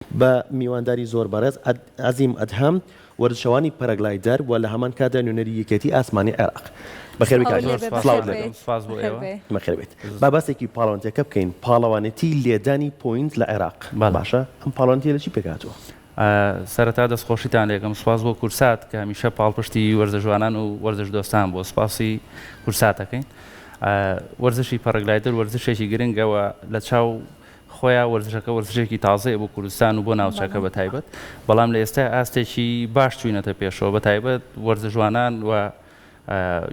بە میوانداری زۆر بەڕێز عەزیم ئەدهەم وەرزشەوانی پەرەگلایدەر و لە هەمان کادا نوێنەری یەکێتی ئاسمانی عێراق. بەخێر بێت. با باسێکی پاڵەوانێتەکە بکەین. پاڵەوانێتی لێدانی پۆینت لە عێراق. باشە ئەم پاڵەوانێتی لە چی پێکاتوە؟ سەرەتا دەستخۆشیتان لێکم سوپاس بۆ کورسات کە هەمیشە پاڵپشتی وەرزە جوانان و وەرزش دۆستان بۆ سپاسی کورساتەکەین. وەرزشی پەرەگلایدەر وەرزشێکی گرنگەوە لە چاو خۆیان وەرزشەکە وەرزشێکی تازەیە بۆ کوردستان و بۆ ناوچەکە بە تایبەت، بەڵام لە ئێستا ئاستێکی باش چوینەتە پێشەوە بە تایبەت وەرزە جوانان و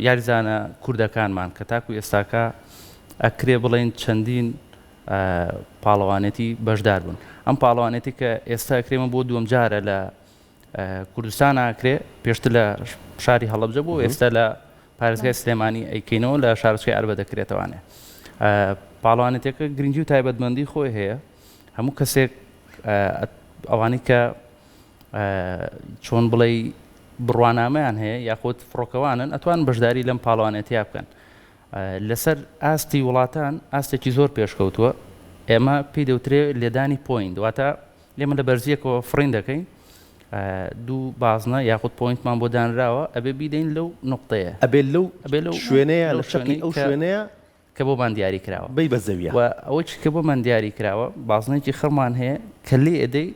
یاریزانە کوردەکانمان کە تاکو ئێستاکە ئەکرێ بڵێن چەندین پاڵەوانێتی بەشدار بوون. ئەم پاڵەوانێتی کە ئێستا ئەکرێمە بۆ دووەم جارە لە کوردستان ئاکرێ، پێشتر لە شاری هەڵەبجە بوو، ئێستا لە پارێزگای سلێمانی ئەیکەینەوە لە شارچکەی عەربە دەکرێتەوانێ. پاڵەوانێتەکە گرنگی و تایبەتمەندی خۆی هەیە. هەموو کەسێک ئەوانی کە چۆن بڵێ بڕوانامەیان هەیە یاخۆت فڕۆکەوانن ئەتوان بەشداری لەم پاڵەوانێتیا بکەن. لەسەر ئاستی وڵاتان ئاستێکی زۆر پێشکەوتووە، ئێمە پێی دەوترێ لێدانی پۆینت، واتە لێمە لە بەرزیەکەوە فڕین دەکەین، دوو بازنە یاخود پۆینتمان بۆ دانراوە ئەبێ بیدەین لەو نقطەیە، ئەبێ لەو شوێنەیە لە شەقی ئەو شوێنەیە کە بۆمان دیاری کراوە بەی بە زەویە و ئەوەی کە بۆمان دیاری کراوە بازنێکی خڕمان هەیە کە لێ ئێدەی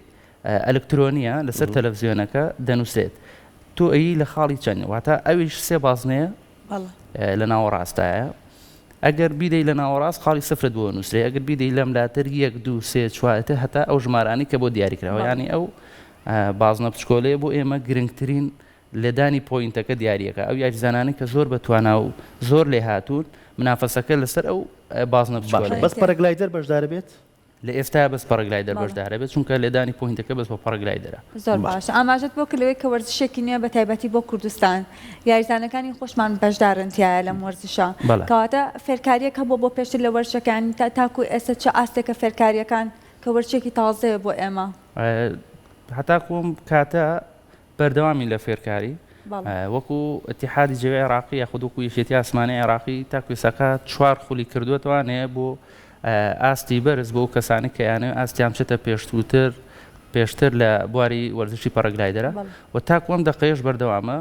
ئەلکترۆنیە لەسەر تەلەڤیزیۆنەکە دەنووسێت، تۆ ئەیی لە خاڵی چەند، واتە ئەویش سێ بازنەیە لە ناوەڕاستایە. ئەگەر بیدەی لە ناوەڕاست خاڵی سفرت بۆ نووسێ، ئەگەر بیدەی لەم لاتر 1 2 3 4 هەتا ئەو ژمارانی کە بۆ دیاری کراوە، ینی ئەو بازنە پچکۆلەیە بۆ ئێمە گرنگترین لێدانی پۆینتەکە دیاریەکە. ئەو یاریزانانی کە زۆر بەتوانا و زۆر لێ هاتوون منافەسەکە لەسەر ئەو بازنە پچکۆلە. بەس پەرەگلایدەر بەشدار بێت؟ لە ئێستا بەس پەرەگلایدەر بەشدارە بێت، چونکە لێدانی پۆینتەکە بەس بۆ پەرەگلایدەرە. زۆر باشە. ئاماژەت بۆ کلەوەی کە وەرزشێکی نوێ بە تایبەتی بۆ کوردستان یاریزانەکانی خۆشمان بەشدارن تایە لەم وەرزشە، کەواتە فێرکاریەکە بۆ پێشتر لە وەرزشەکانی تاکو ئێستا چه ئاستێکە فێرکاریەکان کە وەرزشێکی تازەیە بۆ ئێمە؟ هەتاکوم کاتە بەردەوامی لە فێرکاری وەکو ئەتیحادی جەوی عێراقی یاخود وەکو یەکێتی ئاسمانی عێراقی تاکو ئێستاکە 4 خولی کردووەتوانێ بۆ ئاستی بەرز بۆ کەسانی کە یانە ئاستیان بچێتە پێشتر لە بواری وەرزشی پەرەگلایدەرە و تاکو ئەم دەقەیەش بەردەوامە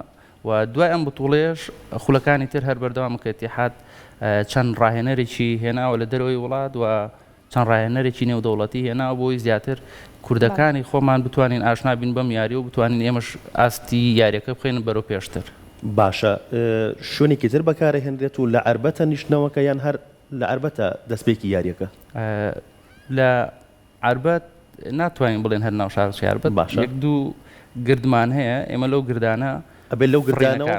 و دوای ئەم بتوڵەیەش خولەکانی تر هەر بەردەوامە کە ئەتیحاد چەند ڕاهێنەرێکی هێناوە لە دەرەوەی وڵات و چەند ڕاهێنەرێکی نێودەوڵەتی هێناوە بۆی زیاتر کوردەکانی خۆمان بتوانین ئاشنا بین بەم یاری و بتوانین ئێمەش ئاستی یاریەکە بخێنن بەرەو پێشتر. باشە، شوێنێکی تر بەکارە هێنرێت و لە عەربەتە نیشتنەوەکە یان هەر لە عەربەتە دەستپێکی یاریەکە؟ لە عەربەت ناتوانین بڵێن هەر ناو شارچی عەربەت. باشە، 1 2 گردمان هەیە، ئێمە لەو گردانە ئەبێ لەو گردانەوە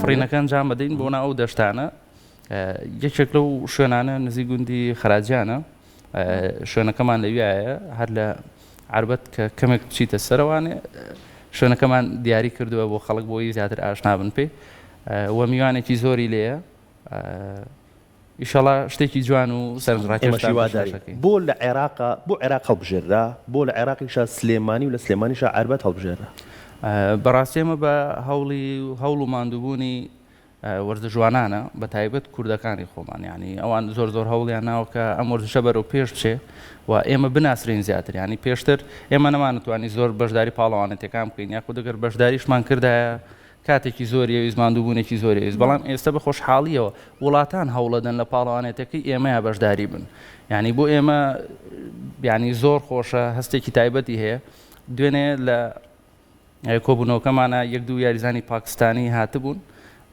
فڕینەکە ئەنجام بدەین بۆ ناو ئەو دەشتانە. یەکێک لەو شوێنانە نزیک گوندی خەراجیانە، شوێنەکەمان لەویایە هەر لە عەربەت کە کەمێک بچیتە سەرەوانێ شوێنەکەمان دیاری کردووە بۆ خەڵک بۆی زیاتر ئاشنا بن پێ وە میوانێکی زۆری لێیە. ئیشەڵا شتێکی جوان و سەرنجڕاکێشی واداری بۆ لە عێراقا بۆ عێراق هەڵبژێرا، بۆ لە عێراقیشا سلێمانی و لە سلێمانیشا عەربەت هەڵبژێرا. بەڕاستیمە بە هەوڵ و ماندووبوونی وەرزە جوانانە بە تایبەت کوردەکانی خۆمان، ینی ئەوان زۆر هەوڵیان ناوە کە ئەم وەرزشە بەرەو پێش بچێ و ئێمە بناسرین زیاتر. ینی پێشتر ئێمە نەمانتوانی زۆر بەشداری پاڵەوانێتەکان بکەین، یاخود ئەگەر بەشداریشمان کردایە کاتێکی زۆریەویست ماندووبوونێکی زۆریەویست، بەڵام ئێستا بە خۆشحاڵیەوە وڵاتان هەوڵەدەن لە پاڵەوانێتەکەی ئێمەیە بەشداری بن. ینی بۆ ئێمە ینی زۆر خۆشە، هەستێکی تایبەتی هەیە. دوێنێ لە کۆبوونەوەکەمانە 1 2 یاریزانی پاکستانی هاتبوون،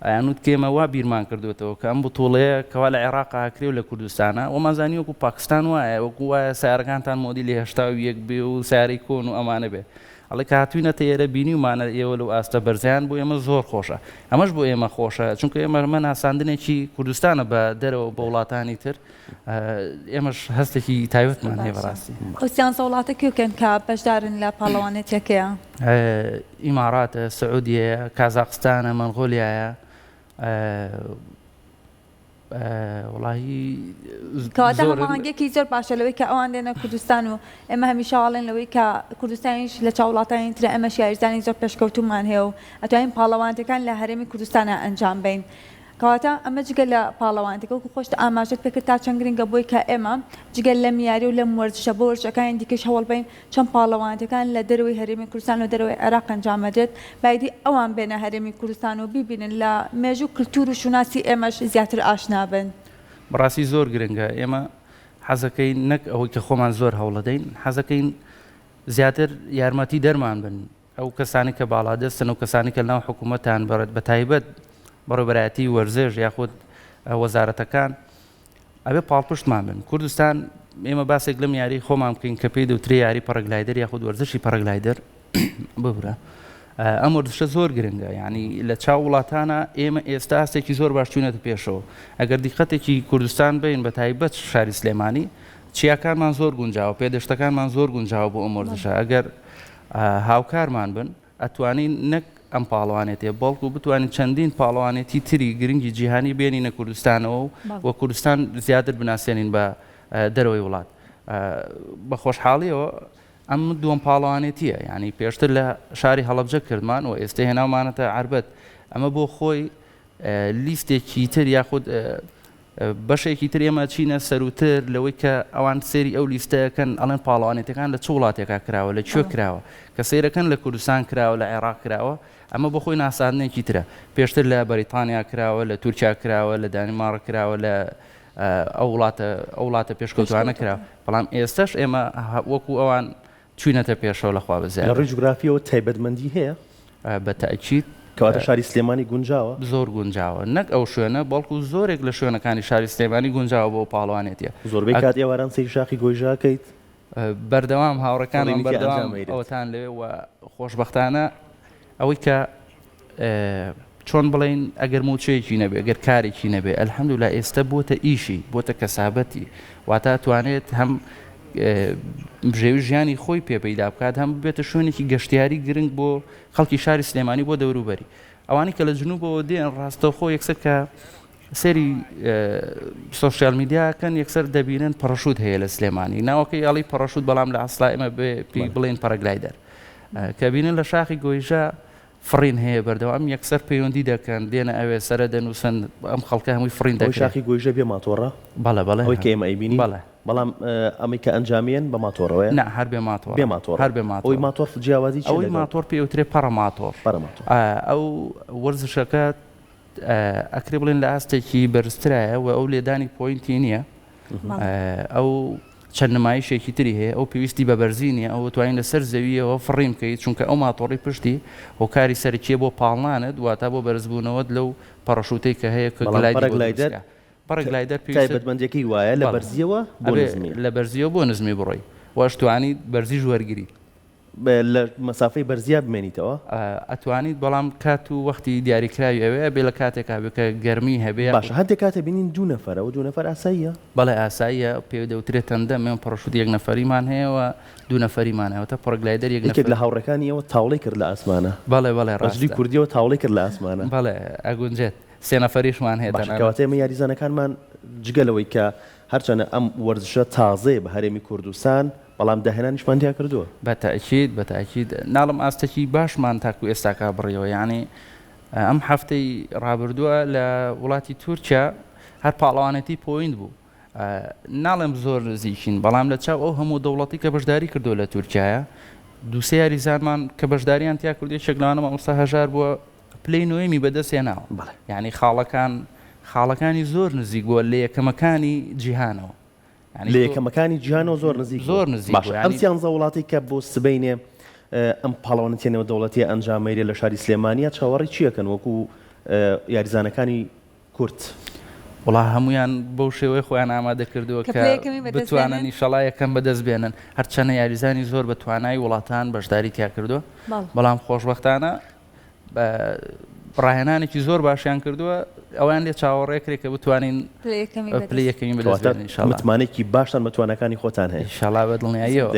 ئەیانوت کێمە وا بیرمان کردوێتەوە کە ئەم بتوڵەیە کەوا لە عێراق هاکرێ و لە کوردستانە وەمانزانی وەکو پاکستان وایە، وەکو وایە سیارەکانتان مۆدیلی 81 بێ و سیارەی کۆن و ئەمانە بێ. ئەڵێ کە هاتووینەتە ئێرە بینیومانە ئێوە لەو ئاستە بەرزیان بۆ ئێمە زۆر خۆشە، ئەمەش بۆ ئێمە خۆشە، چونکە ئێمە ناساندنێکی کوردستانە بە دەرەوە بە وڵاتانی تر، ئێمەش هەستێکی تایبەتمان هەیە بەڕاستی. ئەوسیان وڵاتێکی وکەن کە بەشدارن لە پاڵەوانێتەکەیە؟ ئیماراتە، سعودیەیە، کازاقستانە، مەنغۆلیایە، وڵاهی کەواتە هەماهەنگێکی زۆر باشە لەوەی کە ئەوان دێنە کوردستان و ئێمە هەمیشە هەڵێن لەوەی کە کوردستانیش لە چاو وڵاتانی ترە ئەمەش یاریزانی زۆر پێشکەوتومان هەیە و ئەتوانین پاڵەوانێتەکان لە هەرێمی کوردستانە ئەنجام بین. کەواتە ئەمە جگە لە پاڵەوانێتەکە وەکو خۆشت ئاماژت پێکرد تا چەند گرنگە بۆی کە ئێمە جگەل لە میاری و لە وەرزشە بۆ وەرزشەکانی دیکەش هەوڵ بین چەند پاڵەوانێتەکان لە دەروی هەرێمی کوردستان و دەروی عێراق ئەنجامەدرێت بایدی ئەوان بێنە هەرێمی کوردستان و بیبینن لە مێژوو کلتور و شوناسی ئێمەش زیاتر ئاشنا بن. بەڕاستی زۆر گرنگە ئێمە حەزەکەین نەک ئەوەی کە خۆمان زۆر هەوڵەدەین حەزەکەین زیاتر یارمەتی دەرمان بن ئەو کەسانی کە باڵادەستن و کەسانی کە ناو حکوومەتان بە تایبەت بەڕێوەبەرایەتی وەرزش یاخود وەزارەتەکان ئەبێ پاڵپشتمان بن. کوردستان ئێمە باسێک لەم یاری خۆمان بکەین کە پێی دەوترێ یاری پەرەگلایدەر یاخود وەرزشی پەرەگلایدەر ببرە. ئەم وەرزشە زۆر گرنگە، یعنی لە چاو وڵاتانە ئێمە ئێستا ئاستێکی زۆر باش چوونەتە پێشەوە. ئەگەر دیقەتێکی کوردستان بین بە تایبەت شاری سلێمانی چیاکانمان زۆر گونجاوە، پێدەشتەکانمان زۆر گونجاوە بۆ ئەم وەرزشە. ئەگەر هاوکارمان بن ئەتوانین نەک ئەم پاڵەوانێتێ بەڵکو بتوانین چەندین پاڵەوانێتی تری گرنگی جیهانی بێنینە کوردستانەوە و کوردستان زیاتر بناسیێنین بە دەرەوەی وڵات. بە خۆشحاڵیەوە ئەم دووەم پاڵەوانێتیە، یعنی پێشتر لە شاری هەڵەبجە کردمان و ئێستا هێناومانەتە عەربەت. ئەمە بۆ خۆی لیستێکی تر یاخود بەشێکی تر ئێمە چینە سەروتر لەوەی کە ئەوان سێری ئەو لیستەکەن ئەڵێن پاڵەوانێتەکان لە چ وڵاتێکا کراوە لە کوێ کراوە کە سیرەکەن لە کوردستان کراوە لە عێراق کراوە. ئەمە بۆ خۆی ناساندنێکی ترە. پێشتر لە بەریتانیا کراوە، لە تورکیا کراوە، لە دانیمارک کراوە، لە ئەو وڵاتە پێشکەوتوانە کراوە. بەڵام ئێستاش ئێمە وەکو ئەوان چوینەتە پێشەوە لەخوا بەزیاد. لە ڕێی جوگرافیەوە تایبەتمەندی هەیە بە تەئکید کەواتە شاری سلێمانی گونجاوە، زۆر گونجاوە، نەک ئەو شوێنە بەڵکو زۆرێک لە شوێنەکانی شاری سلێمانی گونجاوە بۆ پاڵەوانێتیە. زۆربەی کات ئێواران سەیری شاخی گۆیژاکەیت بەردەوام هاوڕەکانم بەردەوام ئەوەتان لێ و خۆشبەختانە ئەوەی کە چۆن بڵین ئەگەر موچەیەکی نەبێ ئەگەر کارێکی نەبێ ئەلحەمدولیلا ئێستا بۆتە ئیشی بۆتە کەسابەتی واتە توانێت هەم بژێوی ژیانی خۆی پێپەیدا بکات هەم بێتە شوێنێکی گەشتیاری گرنگ بۆ خەڵکی شاری سلێمانی بۆ دەوروبەری. ئەوانی کە لە جنوبەوە دێن ڕاستەوخۆ یەکسەر کە سەری سۆشیال میدیاکەن یەکسەر دەبینن پەڕەشوت هەیە لە سلێمانی ناوەکەی یاڵی پەڕەشوت بەڵام لە ئەسڵا ئێمە پێی بڵێن پەرەگلایدەر کە بینن لە شاخی گۆیژە فڕین هەیە بەردەوام یەکسەر پەیوەندی دەکەن دێنە ئەوێ سەرە دەنووسن ئەم خەڵکە هەمووی فڕین دەکەن. شاخی گۆیژە بێ ماتۆڕە بەڵێ بەڵێ ئەوەی کە ئێمە ئەیبینی بەڵێ بەڵام ئەمەی کە ئەنجامیان بە ماتۆڕەوەیە نه هەر بێ ماتۆڕ بێ ماتۆڕ هەر بێ ماتۆڕ ئەوەی ماتۆڕ جیاوازی ئەوەی ماتۆڕ پێوترێ پەڕە ماتۆڕ ئەو وەرزشەکە ئەکرێ بڵێن لە ئاستێکی بەرزترایە و ئەو لێدانی پۆینتی نییە ئەو چەند نمایشێکی تری هەیە ئەو پێویستی بە بەرزی نیە ئەو توانین لەسەر زەویەوە فڕیم بکەیت چونکە ئەو ماتۆڕی پشتی هۆکاری سەرکیە بۆ پاڵنانت واتە بۆ بەرزبوونەوەت لەو پەڕەشوتەی کە هەیە کە پەرەگلایدەر تایبەتمەندیەکەی وایە لە بەرزیەوە لە بەرزیەوە بۆ نزمی بڕۆی واش توانیت بەرزی ژوەرگری لە مەسافەی بەرزیا بمێنیتەوە ئەتوانیت بەڵام کات و وەختی دیاریکراوی ئەوەیە بێ لە کاتێکا بکە گەرمی هەبێ باش هەندێک کاتە بینین دوو نەفەرە و دوو نەفەر ئاساییە بەڵێ ئاساییە پێ دەوترێت تەندە مێ پەڕەشوت یەک نەفەریمان هەیەەوە دوو نەفەریمان هەیەوە پەرەگلایدەر یەکێک لە هاوڕەکانی ئەوە تاوڵی کرد لە ئاسمانە بەڵێ بەڵێ ڕاجلی کوردیەوە تاوڵی کرد لە ئاسمانە بەڵێ ئەگونجێت سێ نەفەریشمان هەیە کەواتە ئێمە یاریزانەکانمان جگەلەوەی کە هەرچەنە ئەم وەرزشە تازەیە بە هەرێمی کوردستان بەڵام داهێنانیشمان تیا کردووە بەتەئکید ناڵم ئاستێکی باشمان تاکو ئێستاکا بڕیەوە یعنی ئەم هەفتەی ڕابردووە لە وڵاتی تورکیا هەر پاڵەوانەتی پۆینت بوو ناڵم زۆر نزیکین بەڵام لە چاو ئەو هەموو دەوڵەتی کە بەشداری کردو لە تورکایە دووسێ یاریزانمان کە بەشداریان تیا کردی شەکلانە مامۆستا هەژار بووە پلەی نوێمی بەدەستێناوە یعنی خاڵەکانی زۆر نزیک بووە لە یەکەمەکانی جیهانەوە لە یەکەمەکانی جیهانەوە زۆر نزیک ئەم سیانزە وڵاتی کە بۆ سبەینێ ئەم پاڵەوانەتێنەوە دەوڵەتی ئەنجامەیرێ لە شاری سلێمانیە چاوەڕی چیەکەن وەکو یاریزانەکانی کورد وڵا هەمویان بەو شێوەی خۆیان ئامادە کردووە کە بتوانن ئینشەڵا یەکەم بەدەست بێنن هەرچەنە یاریزانی زۆر بە توانای وڵاتان بەشداری تیا کردووە بەڵام خۆشبەختانە ڕاهێنانێکی زۆر باشیان کردووە ئەویان لێ چاوەڕێکرێک کە بتوانین پلەی یەکەمی بەدەست متمانێکی باشتان بەتوانەکانی خۆتان هەیە ئینشەڵا بەدڵنیاییەوە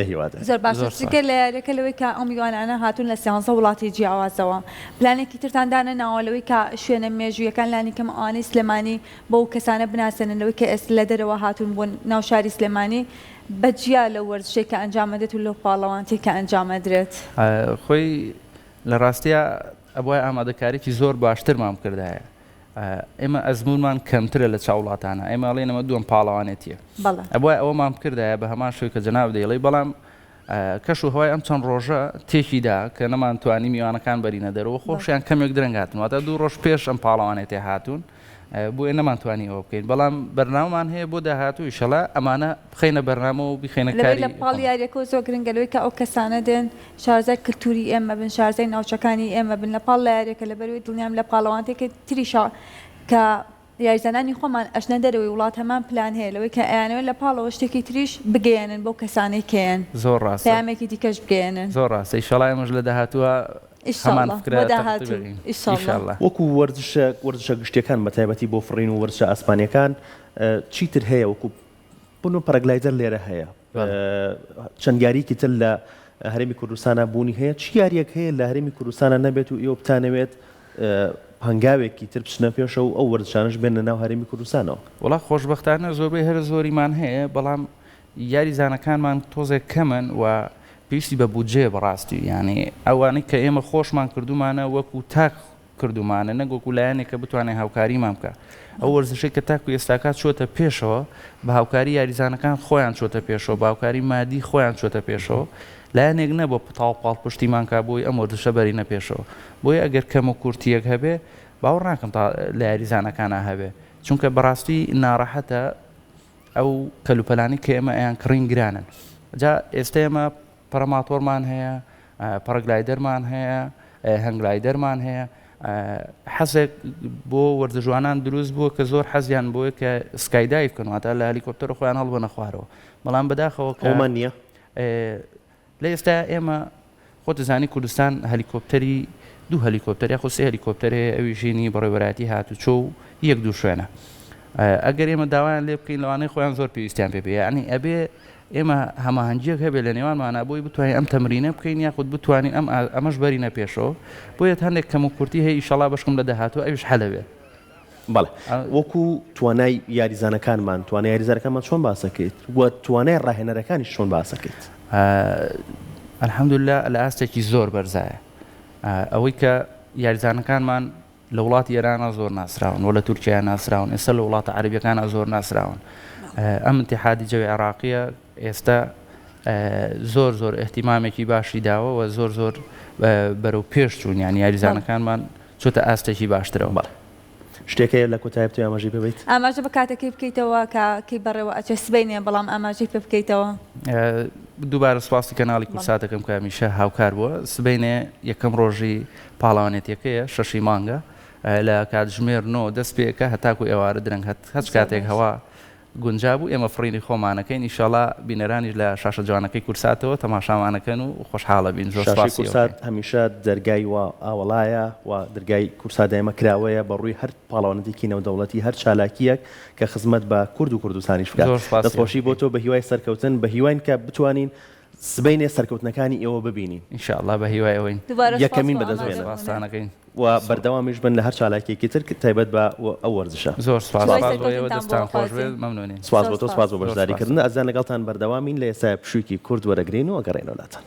زۆر باشگە لە یاریەکە لەوەی کە ئەم میوانانە هاتوون لە سیانزە وڵاتی جیاوازەوە پلانێکی ترتاندانە ناوەلەوەی کە شوێنە مێژوویەکان لانی کەم ئەوانەی سلێمانی بۆ کەسانە بناسێنن لەوەی کە ئێستا لە دەرەوە هاتوون بۆ ناو شاری سلێمانی بەجیا لە وەرزشەی کە ئەنجامەدرێت و لەو پاڵەوانتی کە ئەنجامەدرێت خۆی لە ڕاستیە ئەوە ئامادەکاریی زۆر باشترمان کردایە ئێمە ئەزمونمان کەمترە لە چاوڵاتانە ئێمە ئەڵێن ئەمە دووەم پاڵەوانێتیە ئەوە ئەوەمان بکردایە بە هەمان شوی کە جەناب دەیڵێ بەڵام کەش و هەوای ئەم چەند ڕۆژە تێکیدا کە نەمانتوانی میوانەکان بەرینە دەرەوە خۆشیان کەمێک درەنگ هاتن واتە 2 ڕۆژ پێش ئەم پاڵەوانێتی هاتوون بۆیە نەمانتوانی ئەوە بکەین بەڵام بەرنامەمان هەیە بۆ داهاتوو ئیشەڵا ئەمانە بخەینە بەرنامە و بخەینە کاری لە پاڵ یاریەکە زۆر گرنگەلەوەی کە ئەو کەسانە دێن شارەزای کللتوری ئێمە بن شارزای ناوچەکانی ئێمە بن لە پاڵ لە یاریەکە لە بەروی دڵنیام لە پاڵەوانتێکی تریشا کە یاریزانانی خۆمان ئەشنە دەرەوەی وڵات هەمان پلان هەیە لەوەی کە ئەیانەوەی لە پاڵەوە شتێکی تریش بگەێنن بۆ کەسانی کێن زۆر ڕاستە پەیامێکی دیکەش بگەێنن زۆر ڕاستە ئیشەڵا ئێمەش لە داهاتووە وەکو وەرزشە گشتیەکان بە تایبەتی بۆ فڕین و وەرزشە ئاسپانیەکان چیتر هەیە وەکو بن و پەرەگلایدەر لێرە هەیە چەند یاریکی تر لە هەرێمی کوردستانە بوونی هەیە چی یاریەک هەیە لە هەرێمی کوردستانە نەبێت و ئێوە بتانەوێت هەنگاوێکی تر بچنە پێشە و ئەو وەرزشانەش بێنە ناو هەرێمی کوردستانەوە وڵا خۆشبەختانە زۆربەی هەر زۆریمان هەیە بەڵام یاریزانەکانمان تۆزێک کەمن و پێویستی بە بودجێ بەڕاستی یعنی ئەوانەی کە ئێمە خۆشمان کردومانە وەکو تاک کردومانە نەگوەکو لایەنێک کە بتوانێت هاوکاریمان بکە ئەو وەرزشەی کە تاکو ئێستاکات چۆتە پێشەوە بە هاوکاری یاریزانەکان خۆیان چۆتە پێشەوە بە هاوکاری مادی خۆیان چۆتە پێشەوە لایەنێک نەبووە پتاڵ پاڵ پشتیمان کا بۆی ئەم وەرزشە بەرینە پێشەوە بۆیە ئەگەر کەم و کورتیەک هەبێ باوەڕ ناکەم تا لە یاریزانەکانە هەبێ چونکە بەڕاستی ناڕەحەتە ئەو کەلوپەلانی کە ئێمە ئەیان کڕین گرانن جا ئێستا ئێمە پەرەماتۆرمان هەیە پەرەگلایدەرمان هەیە هەنگلایدەرمان هەیە حەزێک بۆ وەرزەجوانان دروست بووە کە زۆر حەزیان بۆیە کە سکایدایڤ بکەن واتە لە هەلیکۆپتەر خۆیان هەڵبەنە خوارەوە بەڵام بەداخەوە ئەومان نییە لە ئێستا ئێمە خۆتەزانی کوردستان هەلیکۆپتەری 2 هەلیکۆپتەر یاخۆ 3 هەلیکۆپتەرێ ئەوی ژینی بەڕێوەبەرایەتی هاتوچۆ و 1-2 شوێنە ئەگەر ئێمە داوایان لێ بکەین لەوانەی خۆیان زۆر پێویستیان پێ ینی ئەبێ ئێمە هەماهەنگیەک هەبێ لە نێوانمانە بۆی بتوانین ئەم تەمرینە بکەین یاخود بتوانین ئەمەش بەرینە پێشەوە بۆیە هەندێک کەم و کورتی هەیە ئیشەڵا بەشکم لە داهاتوە ئەویش حەلەوێ بەڵێ وەکو توانای یاریزانەکانمان توانای یاریزانەکانمان چۆن باسەکەیت وە توانای ڕاهێنەرەکانیش چۆن باسەکەیت الحەمدوللا لە ئاستێکی زۆر بەرزایە ئەوەی کە یاریزانەکانمان لە وڵاتی ئێرانە زۆر ناسراون و لە تورکیا ناسراون ئێستا لە وڵاتە عەرەبیەکانە زۆر ناسراون ئەم ئیتیحادی جەوی عێراقیە ئێستا زۆر احتیمامێکی باشی داوە و زۆر بەرەو پێش چوون یانی یاریزانەکانمان چۆتە ئاستێکی باشترەوە شتێکەیە لە کۆتایی تو ئاماژەی پێ بکەیت ئاماژە بە کاتێکی بکەیتەوە کە بەڕێوە ئەچە سبەینێ بەڵام ئاماژەی پێ بکەیتەوە دووبارە سوپاسی کەناڵی کورساتەکەم کە هەمیشە هاوکار بووە سبەینێ یەکەم ڕۆژی پاڵەوانێتیەکەیە 6 مانگە لە کاتژمێر 9 دەست پێکە هەتاکو ئێوارە درەنگ هەچ کاتێک هەوا گونجا بوو ئێمە فڕینی خۆمانەکەین ئیشەڵا بینەرانیش لە شاشە جوانەکەی کورساتەوە تەماشامانەکەن و خۆشحاڵە بین زۆر سپاسی کورسات هەمیشە دەرگای و ئاوەڵایە و دەرگای کورسادایمە کراوەیە بەڕووی هەر پاڵەوانەتێکی نێودەوڵەتی هەر چالاکیەک کە خزمەت بە کورد و کوردستانیش بکات دەستخۆشی بۆ تۆ بە هیوای سەرکەوتن بە هیوان کە بتوانین سبەینێ سەرکەوتنەکانی ئێوە ببینین ئینشاءالله بە هیوای ئەوەین یەکەمین بەدەستێنەکەین و بەردەوامیش بن لە هەر چالاکیەکی تر تایبەت بە ئەو وەرزشە زۆر سپاس دەستان خۆش بێت مەمنونین سپاس بۆ تۆ سپاس بۆ بەشداریکردن ئەزان لەگەڵتان بەردەوامین لە ئێستا پشوویکی کورد وەرەگرین و ئەگەڕێنەوەلاتان